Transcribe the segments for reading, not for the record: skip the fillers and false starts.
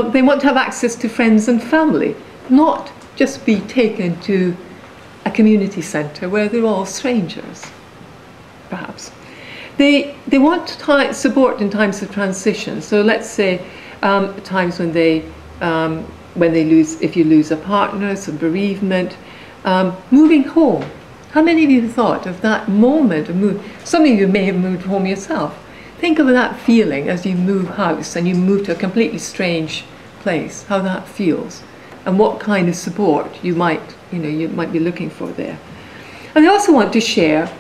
They want to have access to friends and family, not just be taken to a community centre where they're all strangers, perhaps. They want support in times of transition. So let's say times when they lose, if you lose a partner, some bereavement, moving home. How many of you thought of that moment of move? Some of you may have moved home yourself. Think of that feeling as you move house and you move to a completely strange place, how that feels, and what kind of support you might be looking for there. And they also want to share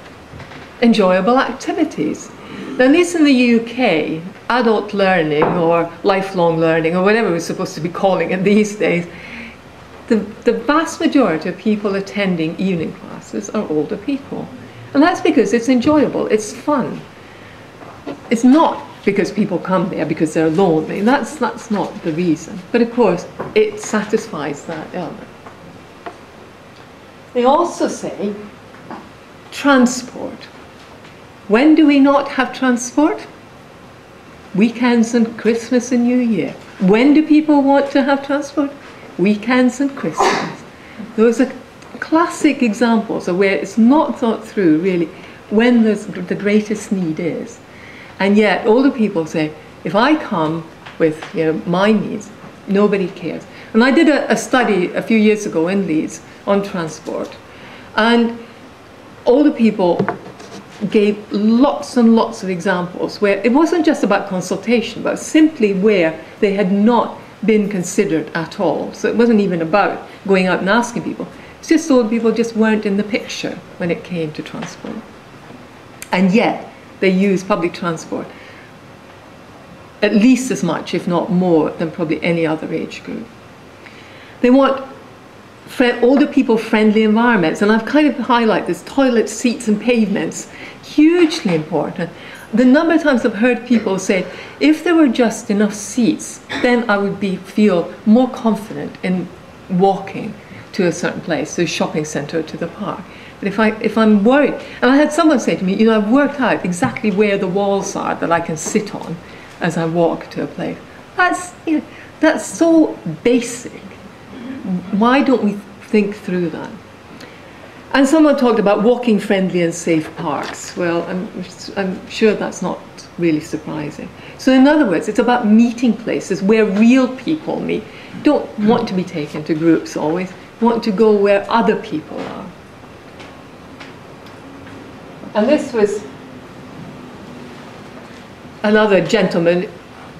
enjoyable activities. Now, at least in the UK, adult learning or lifelong learning or whatever we're supposed to be calling it these days, the vast majority of people attending evening classes are older people. And that's because it's enjoyable, it's fun. It's not because people come there because they're lonely. That's not the reason. But of course, it satisfies that element. They also say transport. When do we not have transport? Weekends and Christmas and New Year. When do people want to have transport? Weekends and Christmas. Those are classic examples of where it's not thought through really when the greatest need is. And yet older people say, if I come with my needs, nobody cares. And I did a study a few years ago in Leeds on transport. And older people gave lots and lots of examples where it wasn't just about consultation, but simply where they had not been considered at all. So it wasn't even about going out and asking people. It's just older people just weren't in the picture when it came to transport. And yet they use public transport at least as much, if not more, than probably any other age group. They want older people friendly environments, and I've kind of highlighted this: toilets, seats and pavements, hugely important. The number of times I've heard people say, if there were just enough seats, then I would feel more confident in walking to a certain place, to a shopping centre, to the park. But if I'm worried, and I had someone say to me, I've worked out exactly where the walls are that I can sit on as I walk to a place. That's so basic. Why don't we think through that? And someone talked about walking friendly and safe parks. Well, I'm sure that's not really surprising. So in other words, it's about meeting places where real people meet. Don't want to be taken to groups always. Want to go where other people are. And this was another gentleman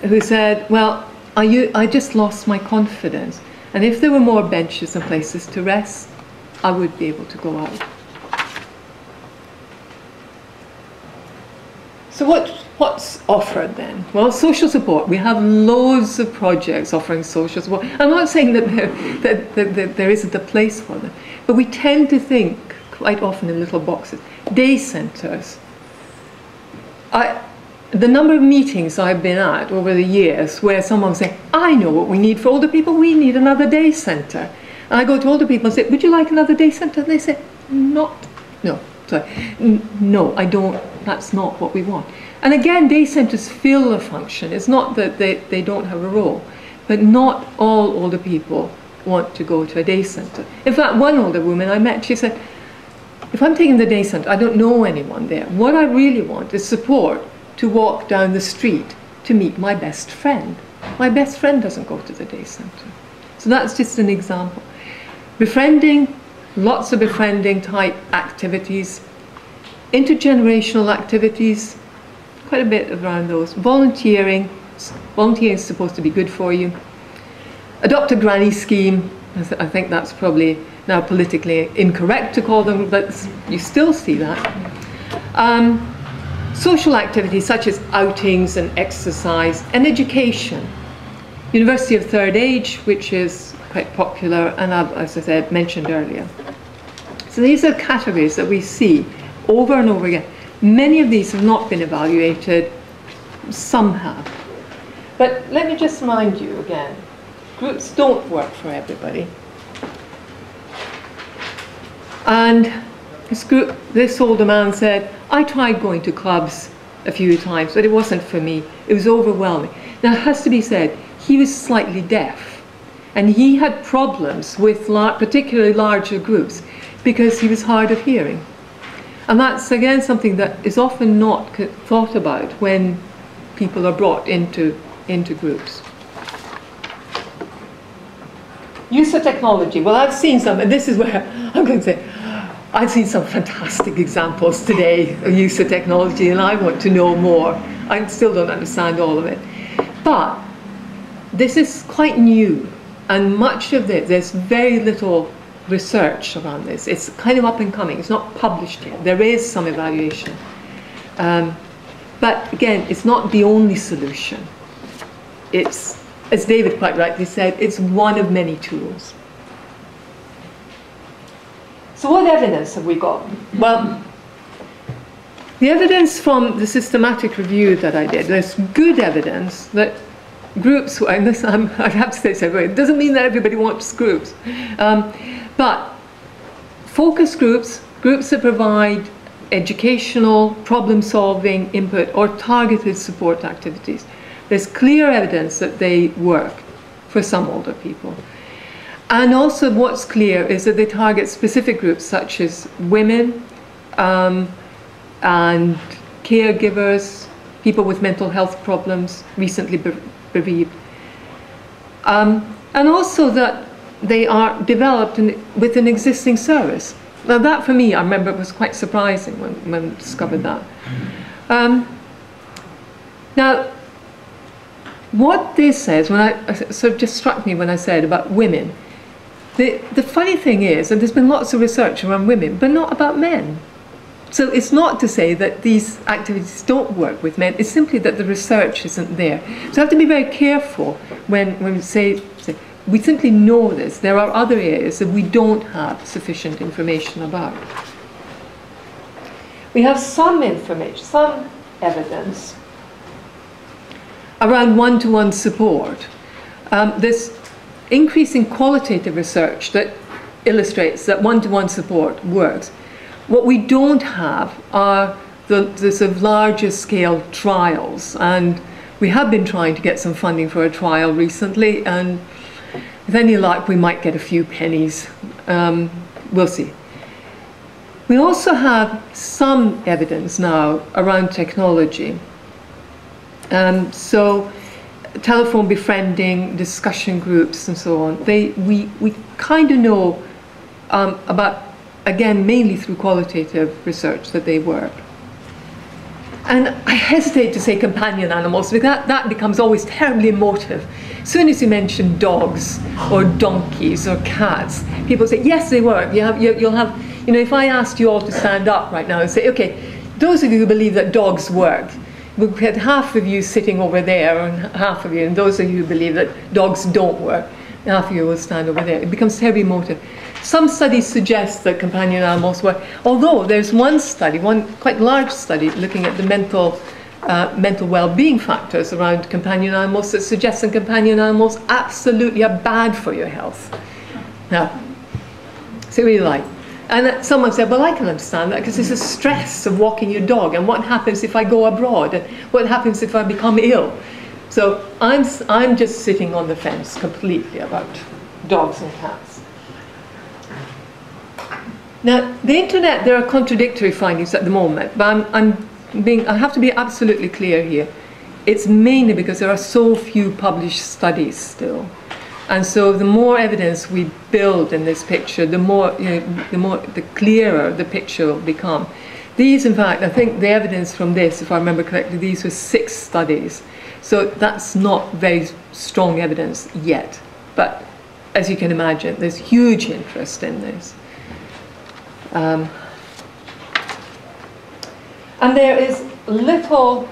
who said, well, I just lost my confidence. And if there were more benches and places to rest, I would be able to go out. So what's offered then? Well, social support. We have loads of projects offering social support. I'm not saying that there isn't a place for them, but we tend to think quite often in little boxes. Day centres. The number of meetings I've been at over the years where someone say, I know what we need for older people, we need another day centre. And I go to older people and say, would you like another day centre? And they say, no, I don't, that's not what we want. And again, day centres fill a function. It's not that they don't have a role, but not all older people want to go to a day centre. In fact, one older woman I met, she said, if I'm taking the day centre, I don't know anyone there. What I really want is support to walk down the street to meet my best friend. My best friend doesn't go to the day centre. So that's just an example. Befriending, lots of befriending type activities. Intergenerational activities, quite a bit around those. Volunteering. Volunteering is supposed to be good for you. Adopt a granny scheme. I think that's probably now politically incorrect to call them, but you still see that. Social activities such as outings and exercise and education. University of Third Age, which is quite popular, and as I said, mentioned earlier. So these are categories that we see over and over again. Many of these have not been evaluated, some have. But let me just remind you again, groups don't work for everybody. And this older man said, I tried going to clubs a few times, but it wasn't for me. It was overwhelming. Now, it has to be said, he was slightly deaf. And he had problems with particularly larger groups because he was hard of hearing. And that's, again, something that is often not thought about when people are brought into groups. Use of technology. Well, I've seen some, and this is where I'm going to say, I've seen some fantastic examples today of use of technology, and I want to know more. I still don't understand all of it. But this is quite new, and much of it, there's very little research around this. It's kind of up and coming. It's not published yet. There is some evaluation. But again, it's not the only solution. It's, as David quite rightly said, it's one of many tools. So what evidence have we got? Well, the evidence from the systematic review that I did, there's good evidence that groups, and this, I have to say so, it doesn't mean that everybody wants groups, but focus groups, groups that provide educational, problem-solving input or targeted support activities. There's clear evidence that they work for some older people. And also what's clear is that they target specific groups such as women and caregivers, people with mental health problems, recently bereaved. And also that they are developed with an existing service. Now that for me, I remember, was quite surprising when I discovered that. Now, what this says, sort of just struck me when I said about women, the funny thing is, and there's been lots of research around women, but not about men. So it's not to say that these activities don't work with men, it's simply that the research isn't there. So I have to be very careful when we say we simply know this. There are other areas that we don't have sufficient information about. We have some information, some evidence around one-to-one support. There's increasing qualitative research that illustrates that one-to-one support works. What we don't have are the sort of larger scale trials, and we have been trying to get some funding for a trial recently, and with any luck we might get a few pennies. We'll see. We also have some evidence now around technology. So telephone befriending, discussion groups and so on, we kind of know about, again, mainly through qualitative research, that they work. And I hesitate to say companion animals, because that becomes always terribly emotive. As soon as you mention dogs or donkeys or cats, people say, yes, they work. You'll have, you know, if I asked you all to stand up right now and say, okay, those of you who believe that dogs work, we'll get half of you sitting over there and half of you, and those of you who believe that dogs don't work, half of you will stand over there. It becomes terribly emotive. Some studies suggest that companion animals work, although there's one study, one quite large study, looking at the mental well-being factors around companion animals that suggests that companion animals absolutely are bad for your health. Now, so really like. And someone said, well, I can understand that, because there's a stress of walking your dog, and what happens if I go abroad, and what happens if I become ill. So I'm just sitting on the fence completely about dogs and cats. Now, the internet, there are contradictory findings at the moment, but I have to be absolutely clear here. It's mainly because there are so few published studies still. And so the more evidence we build in this picture, the clearer the picture will become. These, in fact, I think the evidence from this, if I remember correctly, these were 6 studies. So that's not very strong evidence yet. But as you can imagine, there's huge interest in this. And there is little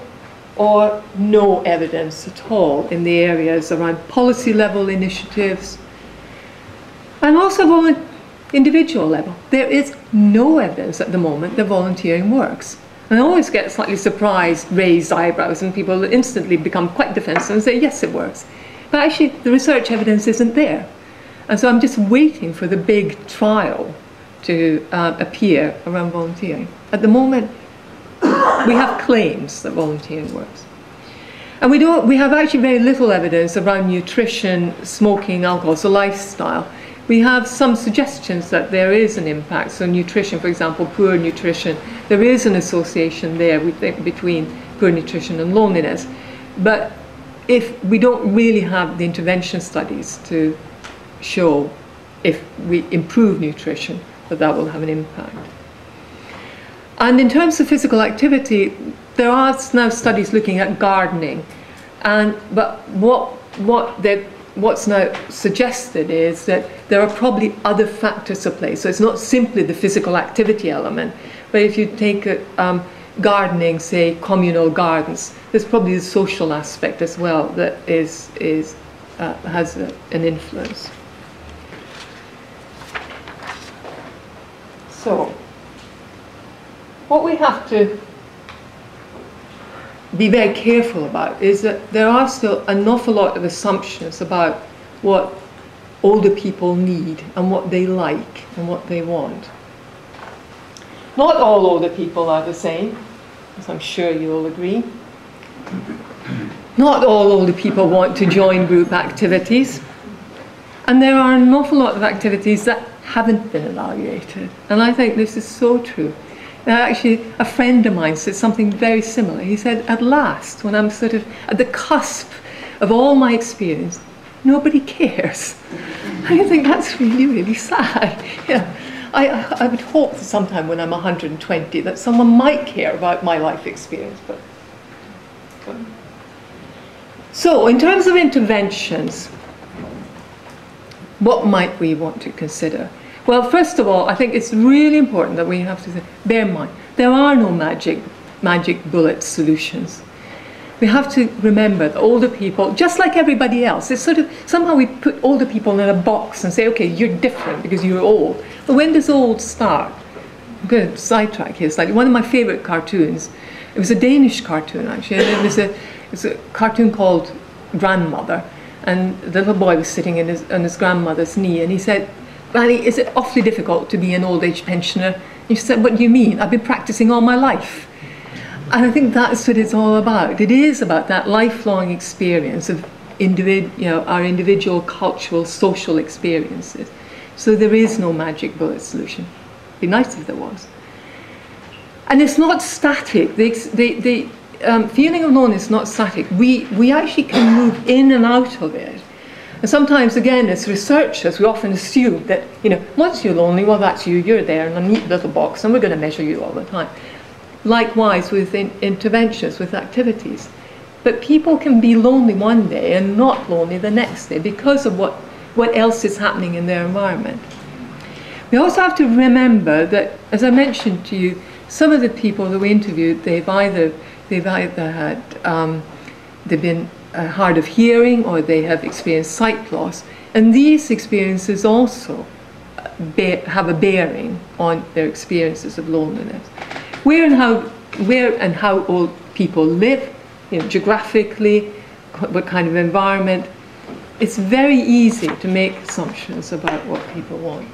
or no evidence at all in the areas around policy level initiatives and also individual level. There is no evidence at the moment that volunteering works. And I always get slightly surprised, raised eyebrows, and people instantly become quite defensive and say, yes, it works. But actually, the research evidence isn't there. And so I'm just waiting for the big trial to appear around volunteering. At the moment, we have claims that volunteering works. And we have actually very little evidence around nutrition, smoking, alcohol, so lifestyle. We have some suggestions that there is an impact. So nutrition, for example, poor nutrition, there is an association there, we think, between poor nutrition and loneliness. But if we don't really have the intervention studies to show if we improve nutrition, that will have an impact. And in terms of physical activity, there are now studies looking at gardening. But what's now suggested is that there are probably other factors at play. So it's not simply the physical activity element, but if you take gardening, say communal gardens, there's probably the social aspect as well that has an influence. So, what we have to be very careful about is that there are still an awful lot of assumptions about what older people need and what they like and what they want. Not all older people are the same, as I'm sure you'll agree. Not all older people want to join group activities. And there are an awful lot of activities that haven't been evaluated. And I think this is so true. Actually, a friend of mine said something very similar. He said, at last, when I'm sort of at the cusp of all my experience, nobody cares. I think that's really, really sad. Yeah. I would hope that sometime when I'm 120 that someone might care about my life experience. But so, in terms of interventions, what might we want to consider? Well, first of all, I think it's really important that we have to bear in mind, there are no magic bullet solutions. We have to remember that older people, just like everybody else, it's sort of, somehow we put older people in a box and say, okay, you're different because you're old. But when does old start? I'm going to sidetrack here slightly. One of my favorite cartoons, it was a Danish cartoon actually, and it was a cartoon called Grandmother, and the little boy was sitting on his grandmother's knee, and he said, Granny, is it awfully difficult to be an old age pensioner? And she said, what do you mean? I've been practicing all my life. And I think that's what it's all about. It is about that lifelong experience of our individual cultural, social experiences. So there is no magic bullet solution. It'd be nice if there was. And it's not static. The feeling of loneliness is not static. We actually can move in and out of it. And sometimes, again, as researchers, we often assume that, once you're lonely, well, that's you, you're there in a neat little box, and we're going to measure you all the time. Likewise with interventions, with activities. But people can be lonely one day and not lonely the next day because of what else is happening in their environment. We also have to remember that, as I mentioned to you, some of the people that we interviewed, they've either been hard of hearing, or they have experienced sight loss, and these experiences also have a bearing on their experiences of loneliness. Where and how old people live, geographically, what kind of environment, it's very easy to make assumptions about what people want.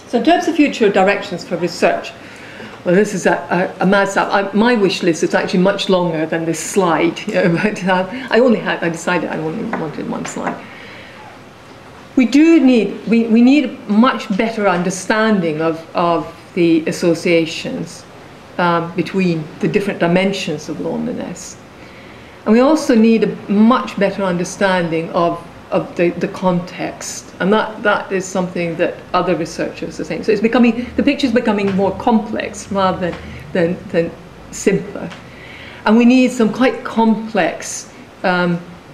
So in terms of future directions for research, well, this is a mad stuff. My wish list is actually much longer than this slide, but I decided I only wanted one slide. We need a much better understanding of the associations between the different dimensions of loneliness. And we also need a much better understanding of the context, and that is something that other researchers are saying. So the picture's becoming more complex rather than simpler. And we need some quite complex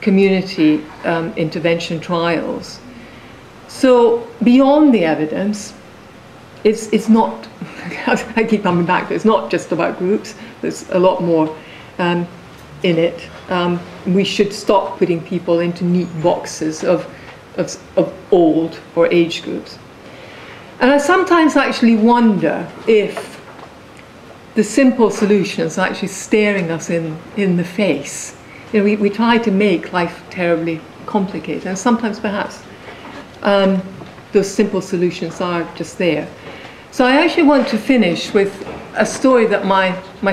community intervention trials. So beyond the evidence, it's not, I keep coming back to it, it's not just about groups, there's a lot more in it. We should stop putting people into neat boxes of old or age groups. And I sometimes actually wonder if the simple solutions are actually staring us in the face. We try to make life terribly complicated, and sometimes perhaps those simple solutions are just there. So I actually want to finish with a story that my